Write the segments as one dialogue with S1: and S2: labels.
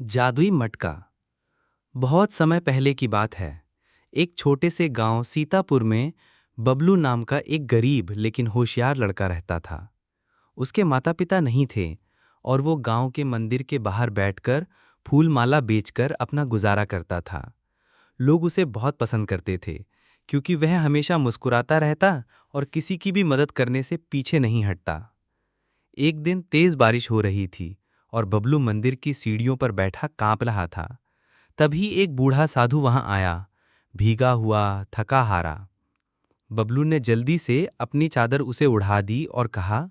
S1: जादुई मटका। बहुत समय पहले की बात है। एक छोटे से गांव सीतापुर में बबलू नाम का एक गरीब लेकिन होशियार लड़का रहता था। उसके माता पिता नहीं थे और वो गांव के मंदिर के बाहर बैठकर फूल माला बेचकर अपना गुजारा करता था। लोग उसे बहुत पसंद करते थे क्योंकि वह हमेशा मुस्कुराता रहता और किसी की भी मदद करने से पीछे नहीं हटता। एक दिन तेज बारिश हो रही थी और बबलू मंदिर की सीढ़ियों पर बैठा कांप रहा था। तभी एक बूढ़ा साधु वहां आया, भीगा हुआ, थका हारा। बबलू ने जल्दी से अपनी चादर उसे उड़ा दी और कहा,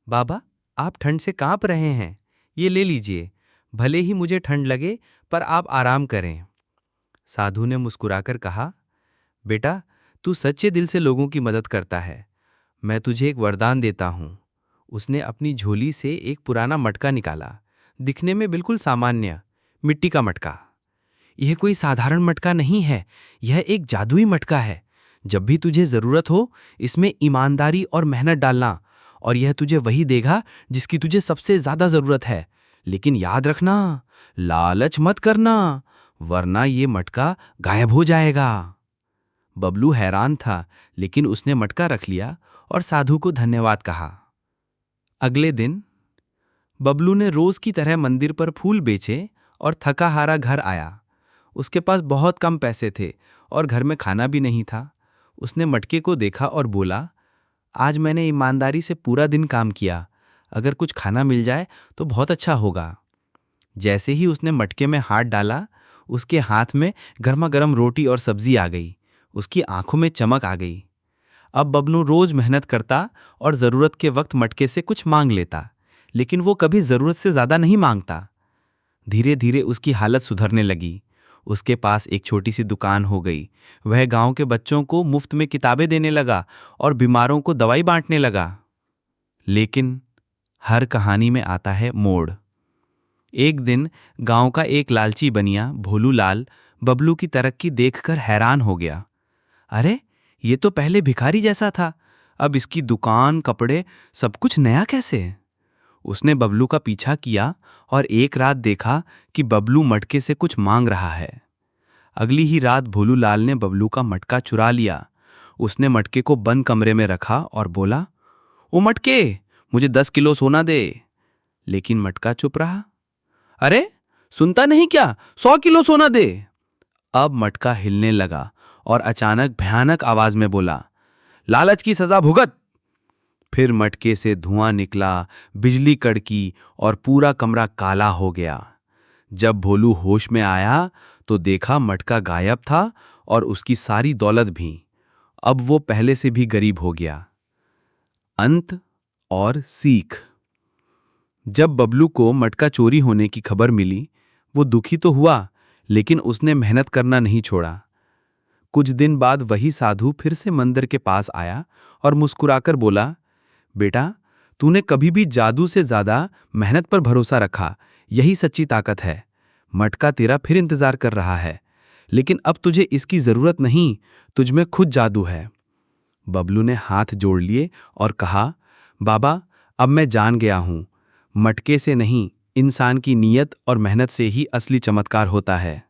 S1: बाबा, आप ठंड से कांप रहे हैं, ये ले लीजिए। भले ही मुझे ठंड लगे पर आप आराम करें। साधु ने मुस्कुराकर कहा, बेटा, तू सच्चे दिल से लोगों की मदद करता है। मैं तुझे एक वरदान देता हूं। उसने अपनी झोली से एक पुराना मटका निकाला, दिखने में बिल्कुल सामान्य, मिट्टी का मटका। यह कोई साधारण मटका नहीं है, यह एक जादुई मटका है। जब भी तुझे जरूरत हो, इसमें ईमानदारी और मेहनत डालना, और यह तुझे वही देगा जिसकी तुझे सबसे ज्यादा जरूरत है। लेकिन याद रखना, लालच मत करना, वरना ये मटका गायब हो जाएगा। बबलू हैरान था, लेकिन उसने मटका रख लिया और साधु को धन्यवाद कहा। अगले दिन बबलू ने रोज की तरह मंदिर पर फूल बेचे और थका हारा घर आया। उसके पास बहुत कम पैसे थे और घर में खाना भी नहीं था। उसने मटके को देखा और बोला, आज मैंने ईमानदारी से पूरा दिन काम किया, अगर कुछ खाना मिल जाए तो बहुत अच्छा होगा। जैसे ही उसने मटके में हाथ डाला, उसके हाथ में गर्मा गर्म रोटी और सब्जी आ गई। उसकी आंखों में चमक आ गई। अब बबलू रोज मेहनत करता और जरूरत के वक्त मटके से कुछ मांग लेता, लेकिन वो कभी जरूरत से ज्यादा नहीं मांगता। धीरे धीरे उसकी हालत सुधरने लगी। उसके पास एक छोटी सी दुकान हो गई। वह गांव के बच्चों को मुफ्त में किताबें देने लगा और बीमारों को दवाई बांटने लगा। लेकिन हर कहानी में आता है मोड़। एक दिन गांव का एक लालची बनिया भोलू लाल बबलू की तरक्की देखकर हैरान हो गया। अरे, ये तो पहले भिखारी जैसा था, अब इसकी दुकान, कपड़े, सब कुछ नया कैसे? उसने बबलू का पीछा किया और एक रात देखा कि बबलू मटके से कुछ मांग रहा है। अगली ही रात भोलू लाल ने बबलू का मटका चुरा लिया। उसने मटके को बंद कमरे में रखा और बोला, ओ मटके, मुझे 10 किलो सोना दे। लेकिन मटका चुप रहा। अरे, सुनता नहीं क्या, 100 किलो सोना दे। अब मटका हिलने लगा और अचानक भयानक आवाज में बोला, लालच की सजा भुगत। फिर मटके से धुआं निकला, बिजली कड़की और पूरा कमरा काला हो गया। जब भोलू होश में आया तो देखा मटका गायब था और उसकी सारी दौलत भी। अब वो पहले से भी गरीब हो गया। अंत और सीख। जब बबलू को मटका चोरी होने की खबर मिली, वो दुखी तो हुआ, लेकिन उसने मेहनत करना नहीं छोड़ा। कुछ दिन बाद वही साधु फिर से मंदिर के पास आया और मुस्कुराकर बोला, बेटा, तूने कभी भी जादू से ज्यादा मेहनत पर भरोसा रखा, यही सच्ची ताकत है। मटका तेरा फिर इंतजार कर रहा है, लेकिन अब तुझे इसकी जरूरत नहीं, तुझमें खुद जादू है। बबलू ने हाथ जोड़ लिए और कहा, बाबा, अब मैं जान गया हूं, मटके से नहीं, इंसान की नीयत और मेहनत से ही असली चमत्कार होता है।